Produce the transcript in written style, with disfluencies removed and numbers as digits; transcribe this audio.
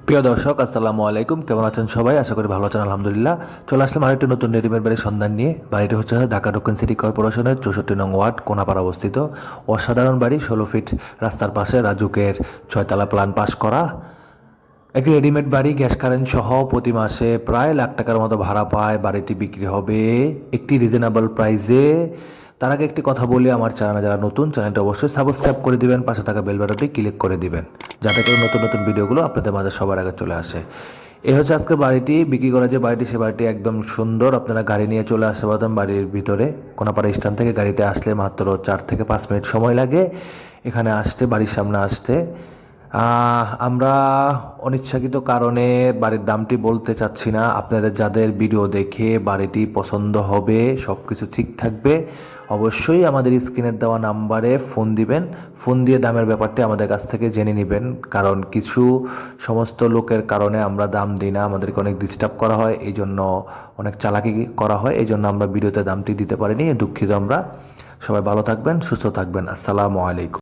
প্রিয় দর্শক, আসসালামু আলাইকুম। কেমন আছেন সবাই? আশা করি ভালো আছেন, আলহামদুলিল্লাহ। চলে আসলাম আরেকটি নতুন রেডিমেড বাড়ির সন্ধান নিয়ে। বাড়িটি হচ্ছে ঢাকা দক্ষিণ সিটি কর্পোরেশনের 64 নং ওয়ার্ড কোনাপাড়া অবস্থিত। অসাধারণ বাড়ি, 16 ফিট রাস্তার পাশে, রাজুকের 6 তলা প্ল্যান পাস করা একটি রেডিমেড বাড়ি। গ্যাস কারেন্ট সহ প্রতি মাসে প্রায় লাখ টাকার মতো ভাড়া পায়। বাড়িটি বিক্রি হবে একটি রিজনেবল প্রাইসে। তার আগে একটি কথা বলি, আমার চ্যানেলে যারা নতুন, চ্যানেলটা অবশ্যই সাবস্ক্রাইব করে দিবেন, পাশে থাকা বেল বাটনটি ক্লিক করে দিবেন, যাতে করে নতুন নতুন ভিডিওগুলো আপনাদের মাঝে সবার আগে চলে আসে। এই হচ্ছে আজকে বাড়িটি বিক্রি করা, যে বাড়িটি, সে বাড়িটি একদম সুন্দর। আপনারা গাড়ি নিয়ে চলে আসতে পারবেন বাড়ির ভিতরে। কোনাপাড়া স্ট্যান্ড থেকে গাড়িতে আসলে মাত্র 4 থেকে 5 মিনিট সময় লাগে এখানে আসতে, বাড়ির সামনে আসতে। আমরা অনিচ্ছাকৃত কারণে বাড়ির দামটি বলতে চাচ্ছি না। আপনাদের যাদের ভিডিও দেখে বাড়িটি পছন্দ হবে, সব কিছু ঠিক থাকবে, অবশ্যই আমাদের স্ক্রিনের দেওয়া নাম্বারে ফোন দিবেন। ফোন দিয়ে দামের ব্যাপারটি আমাদের কাছ থেকে জেনে নেবেন। কারণ কিছু সমস্ত লোকের কারণে আমরা দাম দিই না, আমাদেরকে অনেক ডিস্টার্ব করা হয়, এই জন্য অনেক চালাকি করা হয়, এই জন্য আমরা ভিডিওতে দামটি দিতে পারিনি, দুঃখিত আমরা। সবাই ভালো থাকবেন, সুস্থ থাকবেন। আসসালামু আলাইকুম।